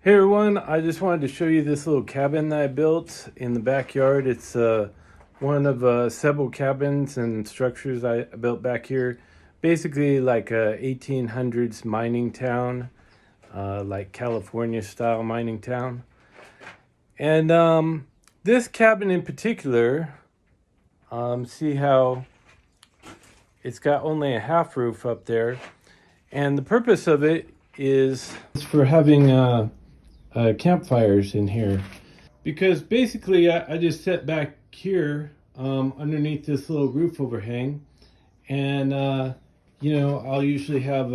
Hey everyone, I just wanted to show you this little cabin that I built in the backyard. It's one of several cabins and structures I built back here. Basically like a 1800s mining town, like California style mining town. And this cabin in particular, see how it's got only a half roof up there. And the purpose of it is for having campfires in here, because basically I just sit back here underneath this little roof overhang, and I'll usually have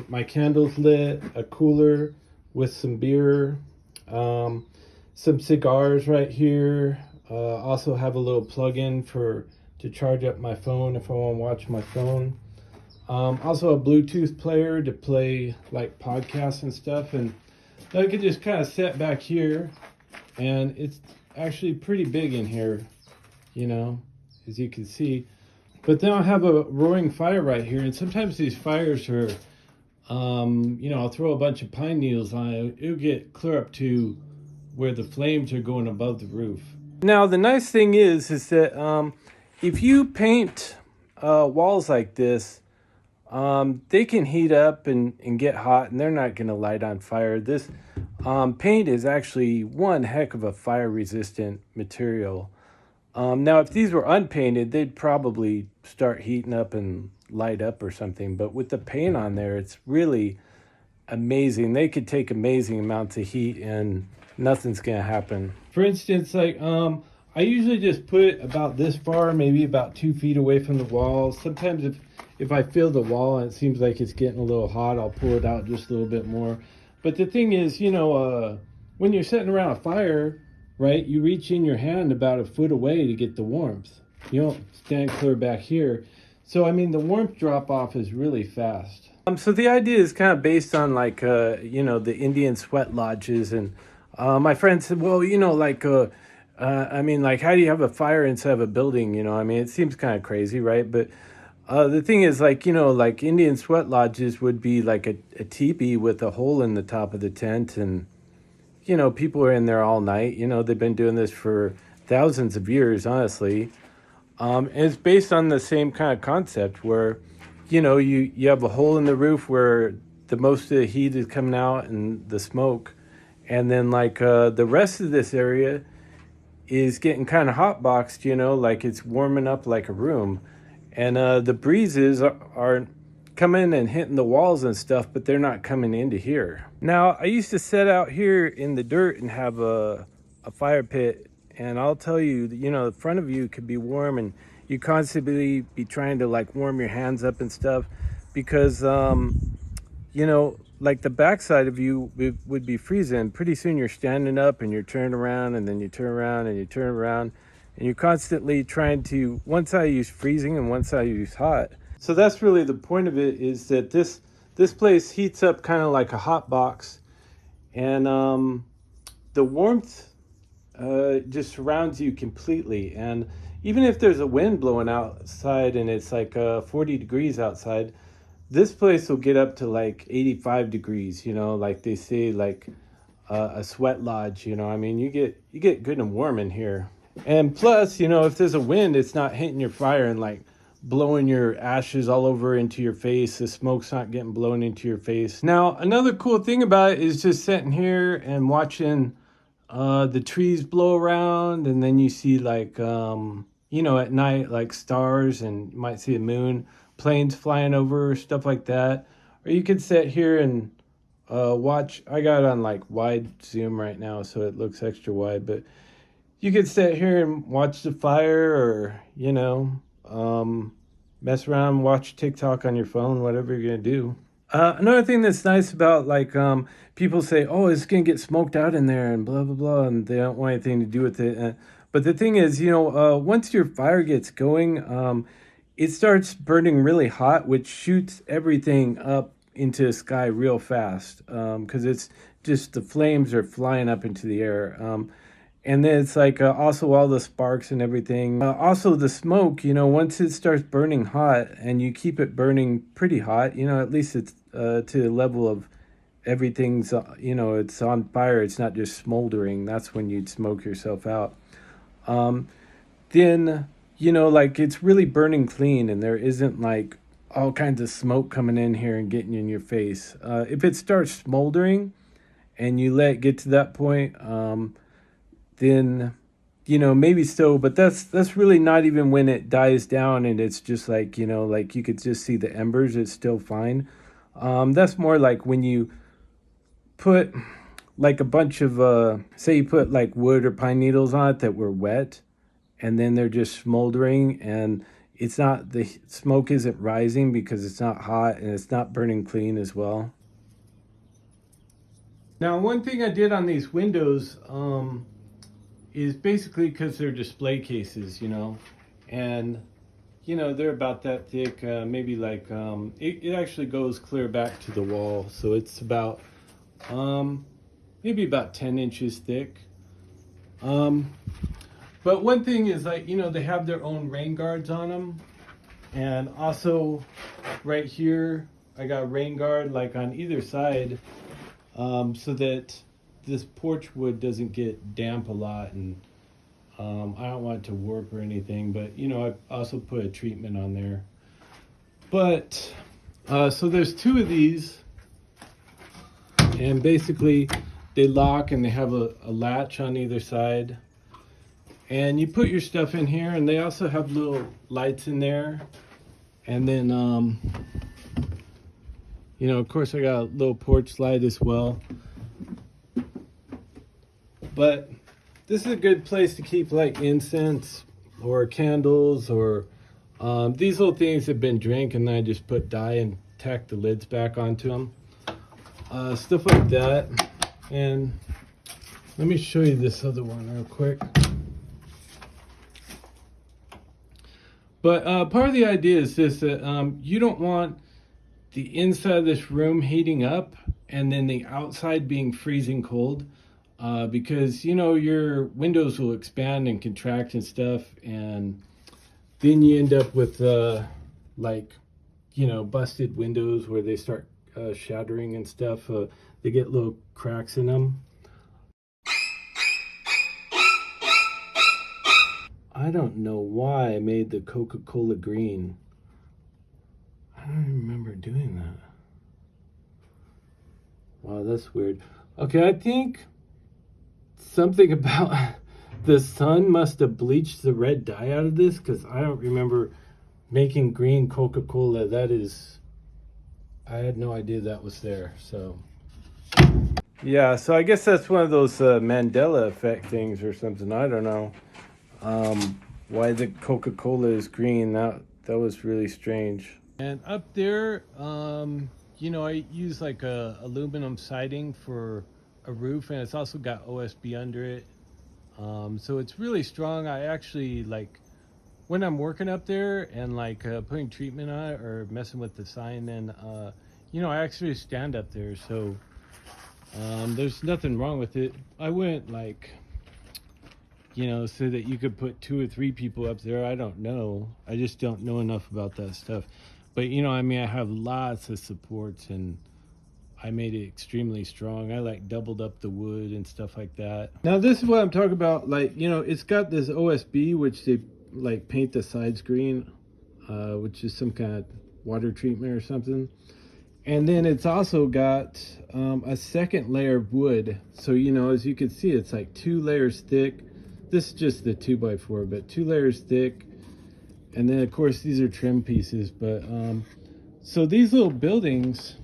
my candles lit, a cooler with some beer, some cigars right here. Also have a little plug-in to charge up my phone if I want to watch my phone. Also a Bluetooth player to play like podcasts and stuff, and I could just kind of sit back here, and it's actually pretty big in here, as you can see. But then I'll have a roaring fire right here, and sometimes these fires are, I'll throw a bunch of pine needles on it. It'll get clear up to where the flames are going above the roof. Now, the nice thing is that if you paint walls like this, they can heat up and get hot, and they're not going to light on fire. This paint is actually one heck of a fire-resistant material. Now, if these were unpainted, they'd probably start heating up and light up or something. But with the paint on there, it's really amazing. They could take amazing amounts of heat, and nothing's going to happen. For instance, I usually just put it about this far, maybe about 2 feet away from the wall. Sometimes if I feel the wall and it seems like it's getting a little hot, I'll pull it out just a little bit more. But the thing is, when you're sitting around a fire, right, you reach in your hand about a foot away to get the warmth. You don't stand clear back here. So, the warmth drop off is really fast. So the idea is kind of based on the Indian sweat lodges. And my friend said, well, how do you have a fire inside of a building? It seems kind of crazy, right? But the thing is, Indian sweat lodges would be like a teepee with a hole in the top of the tent. And, people are in there all night. They've been doing this for thousands of years, honestly. And it's based on the same kind of concept where, you have a hole in the roof where the most of the heat is coming out and the smoke. And then, the rest of this area is getting kind of hot boxed, it's warming up like a room. And the breezes are coming and hitting the walls and stuff, but they're not coming into here. Now, I used to sit out here in the dirt and have a fire pit, and I'll tell you, the front of you could be warm, and you constantly be trying to warm your hands up and stuff, because the backside of you would be freezing. Pretty soon you're standing up and you're turning around, and then you turn around and you turn around, and you're constantly trying to, one side use freezing and one side use hot. So that's really the point of it, is that this place heats up kind of like a hot box, and the warmth just surrounds you completely. And even if there's a wind blowing outside and it's 40 degrees outside, this place will get up to 85 degrees, they say, a sweat lodge, you get good and warm in here. And plus, if there's a wind, it's not hitting your fire and blowing your ashes all over into your face. The smoke's not getting blown into your face. Now, another cool thing about it is just sitting here and watching the trees blow around, and then you see at night, stars, and you might see a moon, planes flying over, stuff like that. Or you could sit here and watch. I got it on wide zoom right now, so it looks extra wide, but you could sit here and watch the fire, or mess around, watch TikTok on your phone, whatever you're gonna do. Another thing that's nice about people say, oh, it's gonna get smoked out in there and blah blah blah, and they don't want anything to do with it. But the thing is, once your fire gets going, it starts burning really hot, which shoots everything up into the sky real fast, because it's just the flames are flying up into the air. And then it's also all the sparks and everything. Also the smoke, once it starts burning hot and you keep it burning pretty hot, at least it's to the level of everything's, it's on fire, it's not just smoldering, that's when you'd smoke yourself out. um, then like it's really burning clean and there isn't like all kinds of smoke coming in here and getting in your face. If it starts smoldering and you let it get to that point, then maybe so, but that's really not even when it dies down and it's just like like you could just see the embers, it's still fine. That's more like when you put like a bunch of say you put like wood or pine needles on it that were wet and then they're just smoldering and it's not, the smoke isn't rising because it's not hot and it's not burning clean as well. Now, one thing I did on these windows is basically because they're display cases, and they're about that thick, maybe like it actually goes clear back to the wall, so it's about maybe about 10 inches thick. But one thing is like they have their own rain guards on them, and also right here I got a rain guard like on either side, so that this porch wood doesn't get damp a lot, and I don't want it to warp or anything, but I also put a treatment on there. But so there's two of these, and basically they lock and they have a latch on either side, and you put your stuff in here, and they also have little lights in there. And then of course I got a little porch light as well. But this is a good place to keep like incense or candles, or these little things have been drank and then I just put dye and tack the lids back onto them. Stuff like that. And let me show you this other one real quick. But part of the idea is this, that you don't want the inside of this room heating up and then the outside being freezing cold. Because your windows will expand and contract and stuff, and then you end up with busted windows where they start shattering and stuff. They get little cracks in them. I don't know why I made the Coca-Cola green. I don't remember doing that. Wow, that's weird. Okay, I think something about the sun must have bleached the red dye out of this, because I don't remember making green Coca-Cola. I had no idea that was there. So yeah, so I guess that's one of those Mandela effect things or something. I don't know why the Coca-Cola is green. That was really strange. And up there, I use like a aluminum siding for a roof, and it's also got OSB under it. So it's really strong. I actually like when I'm working up there and like putting treatment on it or messing with the sign, then I actually stand up there. So there's nothing wrong with it. I wouldn't like so that you could put 2 or 3 people up there. I don't know. I just don't know enough about that stuff. But I have lots of supports, and I made it extremely strong. I like doubled up the wood and stuff like that. Now this is what I'm talking about. Like, it's got this OSB, which they like paint the sides green, which is some kind of water treatment or something. And then it's also got a second layer of wood. So, as you can see, it's like 2 layers thick. This is just the 2x4, but 2 layers thick. And then of course these are trim pieces. But so these little buildings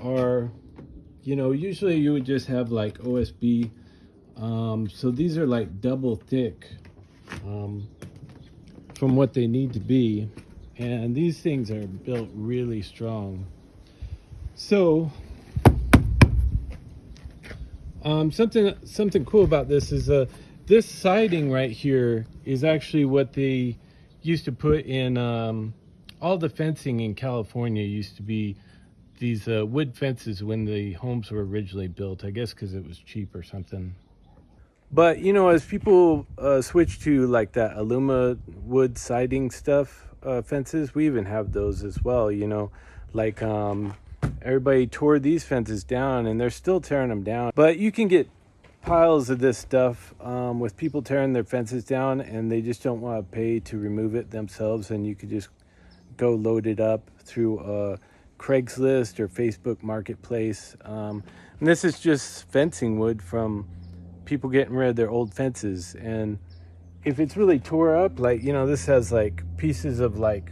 are, usually you would just have like OSB. So these are like double thick from what they need to be. And these things are built really strong. So something cool about this is this siding right here is actually what they used to put in all the fencing in California. Used to be these wood fences when the homes were originally built, I guess because it was cheap or something. But as people switch to like that aluma wood siding stuff, fences, we even have those as well, like everybody tore these fences down, and they're still tearing them down. But you can get piles of this stuff with people tearing their fences down, and they just don't want to pay to remove it themselves, and you could just go load it up through Craigslist or Facebook Marketplace. And this is just fencing wood from people getting rid of their old fences. And if it's really tore up, like, this has like pieces of like,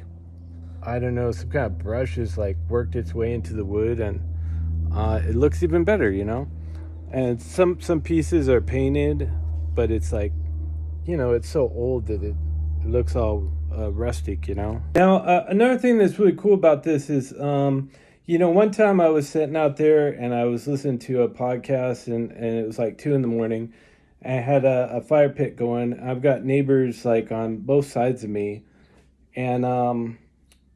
I don't know, some kind of brush has like worked its way into the wood, and it looks even better, And some pieces are painted, but it's like, it's so old that it looks all rustic, Now, another thing that's really cool about this is, one time I was sitting out there and I was listening to a podcast, and it was like 2 a.m. I had a fire pit going. I've got neighbors like on both sides of me, and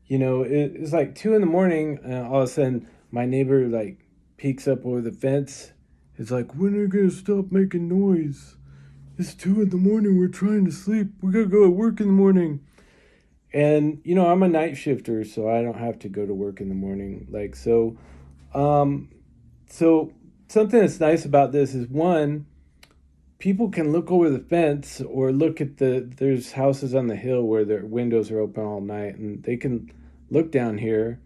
it's like 2 a.m. and all of a sudden my neighbor like peeks up over the fence. It's like, when are you gonna stop making noise? It's 2 a.m. We're trying to sleep. We gotta go to work in the morning. And I'm a night shifter, so I don't have to go to work in the morning. Like, so something that's nice about this is, one, people can look over the fence or look at there's houses on the hill where their windows are open all night, and they can look down here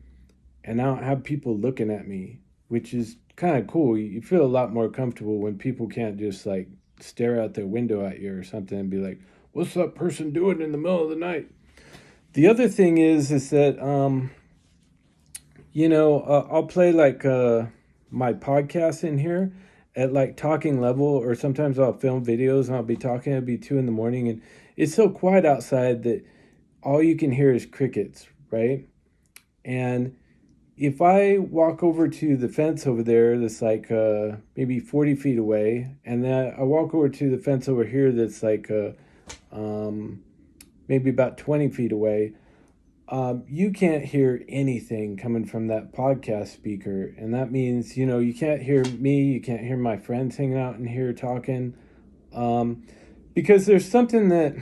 and I don't have people looking at me, which is kind of cool. You feel a lot more comfortable when people can't just like stare out their window at you or something and be like, what's that person doing in the middle of the night? The other thing is that, I'll play like my podcast in here at like talking level, or sometimes I'll film videos and I'll be talking. It'll be 2 a.m. and it's so quiet outside that all you can hear is crickets, right? And if I walk over to the fence over there that's like maybe 40 feet away, and then I walk over to the fence over here that's like maybe about 20 feet away, you can't hear anything coming from that podcast speaker. And that means, you can't hear me, you can't hear my friends hanging out in here talking. Because there's something that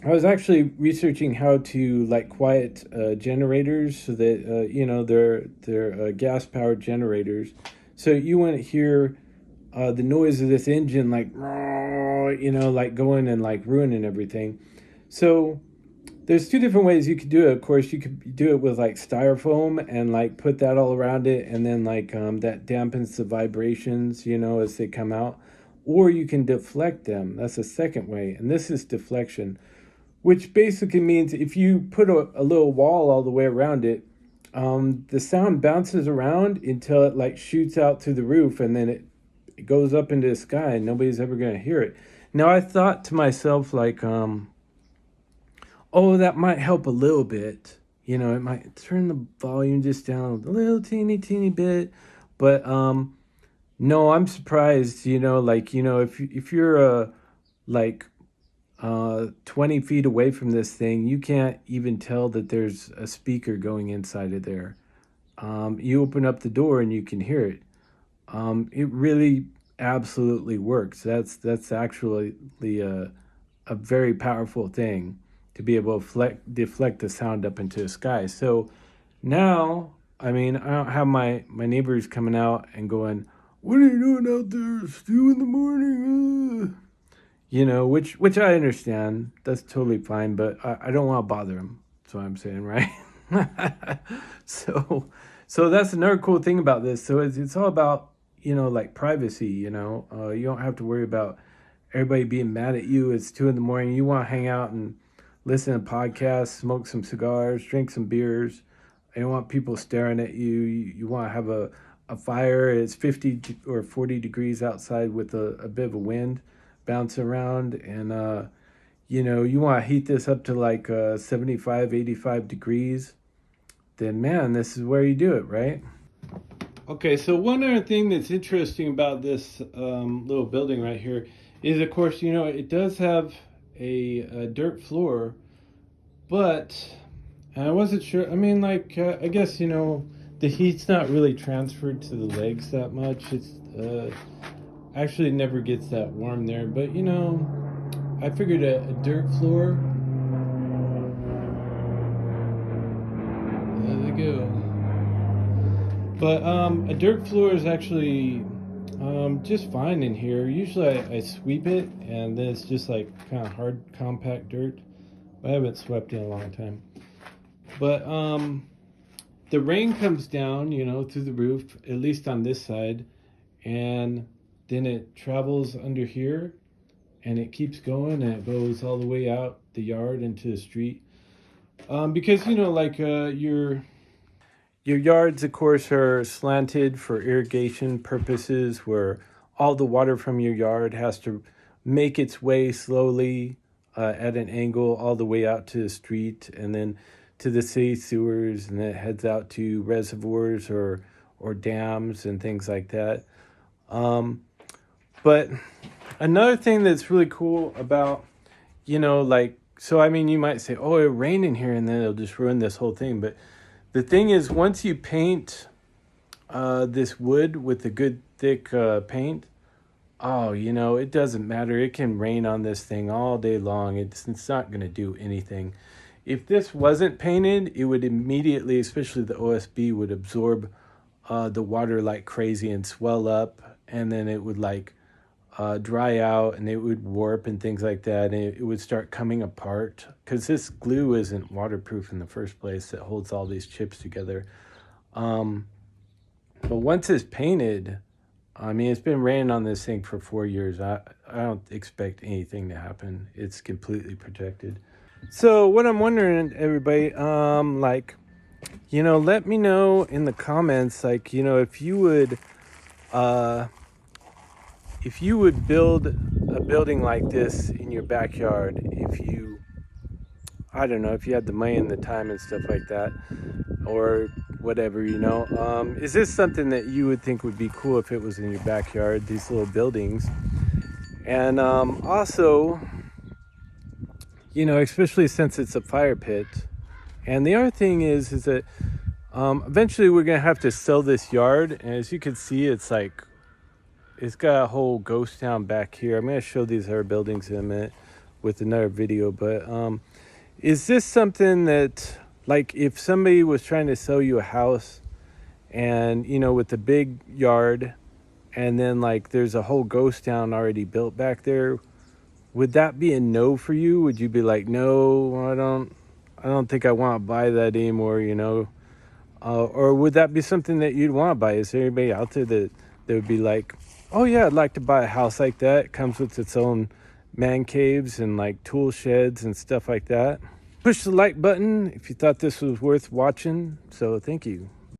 I was actually researching how to like quiet generators so that, they're gas powered generators. So you wouldn't hear the noise of this engine like, like going and like ruining everything. So there's 2 different ways you could do it. Of course, you could do it with like styrofoam and like put that all around it, and then like that dampens the vibrations, as they come out. Or you can deflect them. That's the second way, and this is deflection, which basically means if you put a little wall all the way around it, the sound bounces around until it like shoots out through the roof, and then it goes up into the sky, and nobody's ever going to hear it. Now, I thought to myself, like, oh, that might help a little bit. It might turn the volume just down a little teeny bit. But no, I'm surprised, if you're like 20 feet away from this thing, you can't even tell that there's a speaker going inside of there. You open up the door and you can hear it. It really absolutely works. That's actually a very powerful thing, to be able to deflect the sound up into the sky. So now, I don't have my neighbors coming out and going, what are you doing out there? It's 2 a.m. Which I understand. That's totally fine, but I don't want to bother them. That's what I'm saying, right? So that's another cool thing about this. So it's all about, like privacy, you don't have to worry about everybody being mad at you. It's 2 a.m. You want to hang out and listen to podcasts, smoke some cigars, drink some beers. You don't want people staring at you. You want to have a fire. It's 50 or 40 degrees outside with a bit of a wind bouncing around. And, you want to heat this up to like 75, 85 degrees. Then, man, this is where you do it, right? Okay, so one other thing that's interesting about this little building right here is, of course, it does have a dirt floor, but I wasn't sure. I guess, the heat's not really transferred to the legs that much. It's actually never gets that warm there, but, I figured a dirt floor. There they go. But a dirt floor is actually just fine in here. Usually I sweep it, and then it's just like kind of hard, compact dirt. I haven't swept in a long time. But the rain comes down, you know, through the roof, at least on this side, and then it travels under here, and it keeps going, and it goes all the way out the yard into the street. Because, you know, like your yards, of course, are slanted for irrigation purposes, where all the water from your yard has to make its way slowly at an angle all the way out to the street, and then to the city sewers, and it heads out to reservoirs or dams and things like that. But another thing that's really cool about, you know, like, so I mean, you might say, oh, it'll rain in here and then it'll just ruin this whole thing. But the thing is, once you paint this wood with a good thick paint, oh, you know, it doesn't matter. It can rain on this thing all day long. It's not going to do anything. If this wasn't painted, it would immediately, especially the OSB, would absorb the water like crazy and swell up, and then it would like dry out, and it would warp and things like that, and it would start coming apart because this glue isn't waterproof in the first place that holds all these chips together. But once it's painted, I mean, it's been raining on this thing for 4 years. I don't expect anything to happen. It's completely protected. So what I'm wondering, everybody, like, you know, let me know in the comments, like, you know, if you would build a building like this in your backyard, if you, I don't know, if you had the money and the time and stuff like that, or whatever, you know, is this something that you would think would be cool if it was in your backyard, these little buildings? And also, you know, especially since it's a fire pit. And the other thing is that eventually we're going to have to sell this yard. And as you can see, it's like, it's got a whole ghost town back here. I'm going to show these other buildings in a minute with another video. But is this something that, like, if somebody was trying to sell you a house and, you know, with a big yard, and then like there's a whole ghost town already built back there, would that be a no for you? Would you be like, no, I don't think I want to buy that anymore, you know? Or would that be something that you'd want to buy? Is there anybody out there that would be like, oh yeah, I'd like to buy a house like that. It comes with its own man caves and like tool sheds and stuff like that. Push the like button if you thought this was worth watching. So thank you.